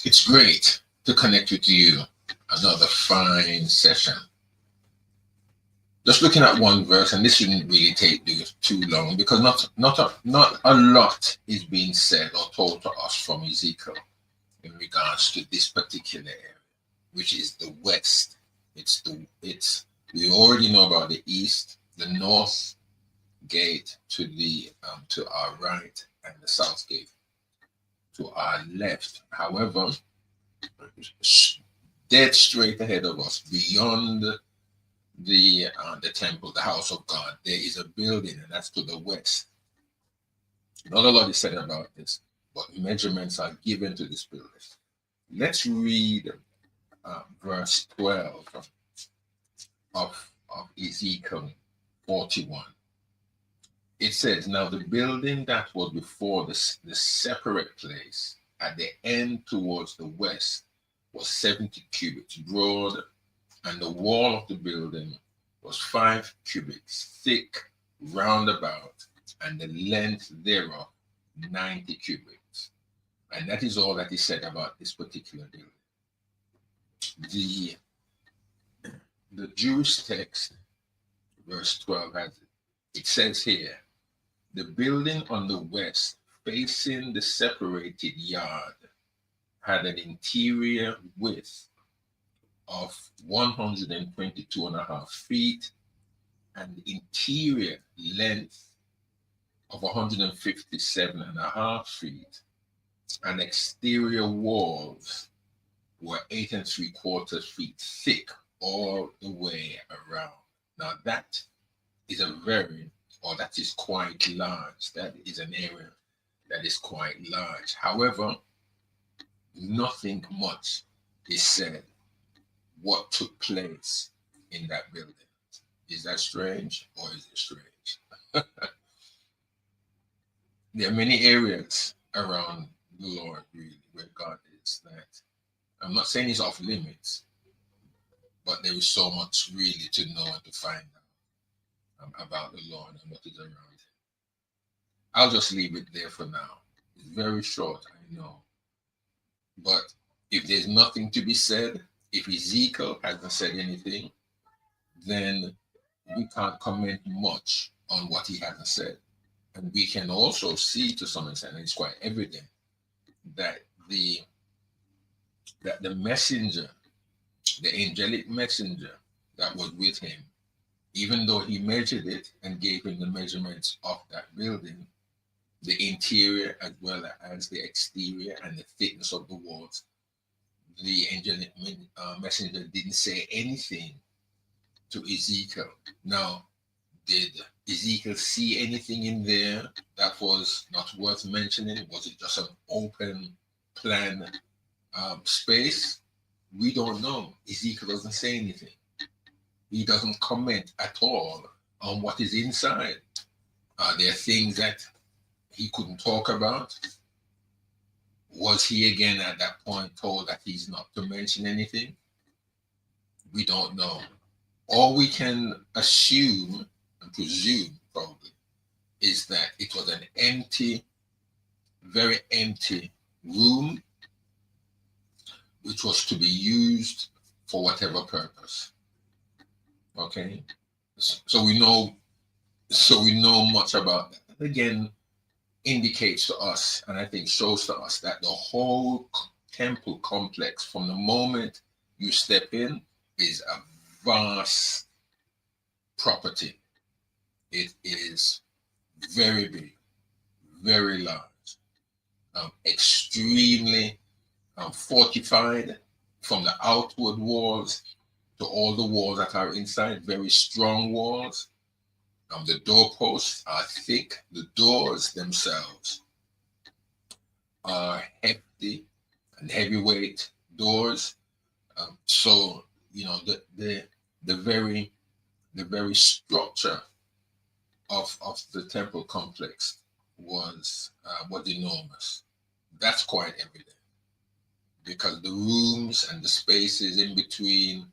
It's great to connect with you. Another fine session. Just looking at one verse, and this shouldn't really take you too long because not a lot is being said or told to us from Ezekiel in regards to this particular area, which is the west. It's we already know about the east, the north gate to the to our right, and the south gate to our left. However, dead straight ahead of us, beyond the temple, the house of God, there is a building, and that's to the west. Not a lot is said about this, but measurements are given to this building. Let's read verse 12 of Ezekiel 41. It says, "Now the building that was before the separate place at the end towards the west was 70 cubits broad, and the wall of the building was 5 cubits thick round about, and the length thereof 90 cubits." And that is all that is said about this particular building. The, the Jewish text, verse 12, has it. It says here, "The building on the west, facing the separated yard, had an interior width of 122 and a half feet and interior length of 157 and a half feet, and exterior walls were 8 3/4 feet thick all the way around." Now that is that is quite large. That is an area that is quite large. However, nothing much is said what took place in that building. Is that strange or is it strange? There are many areas around the Lord, really, where God is that I'm not saying it's off limits, but there is so much really to know and to find out about the Lord and what is around him. I'll just leave it there for now. It's very short, I know. But if there's nothing to be said, if Ezekiel hasn't said anything, then we can't comment much on what he hasn't said. And we can also see to some extent, and it's quite evident, that the messenger, the angelic messenger that was with him, even though he measured it and gave him the measurements of that building, the interior as well as the exterior and the thickness of the walls, the angelic messenger didn't say anything to Ezekiel. Now, did Ezekiel see anything in there that was not worth mentioning? Was it just an open plan space? We don't know. Ezekiel doesn't say anything. He doesn't comment at all on what is inside. Are there things that he couldn't talk about? Was he again at that point told that he's not to mention anything? We don't know. All we can assume and presume probably is that it was an empty, very empty room which was to be used for whatever purpose. Okay, so we know much about that. Again, indicates to us, and I think shows to us, that the whole temple complex, from the moment you step in, is a vast property. It is very big, very large, extremely fortified from the outward walls to all the walls that are inside, very strong walls. The doorposts are thick. The doors themselves are hefty and heavyweight doors. So the very structure of the temple complex was enormous. That's quite evident because the rooms and the spaces in between,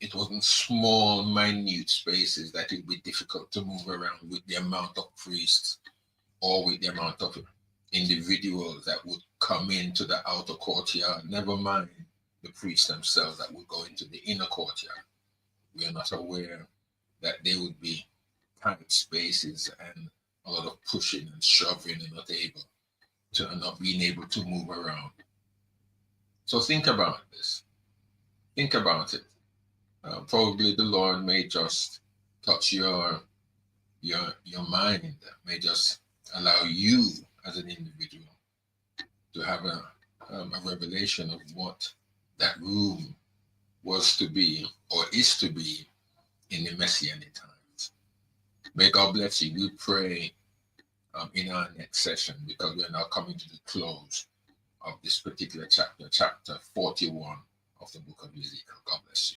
it wasn't small, minute spaces that it would be difficult to move around with the amount of priests or with the amount of individuals that would come into the outer courtyard, never mind the priests themselves that would go into the inner courtyard. We are not aware that there would be tight spaces and a lot of pushing and shoving and not being able to move around. So think about this. Think about it. Probably the Lord may just touch your mind, may just allow you as an individual to have a revelation of what that room was to be or is to be in the messianic times. May God bless you. We pray in our next session, because we're now coming to the close of this particular chapter, chapter 41 of the book of Ezekiel. God bless you.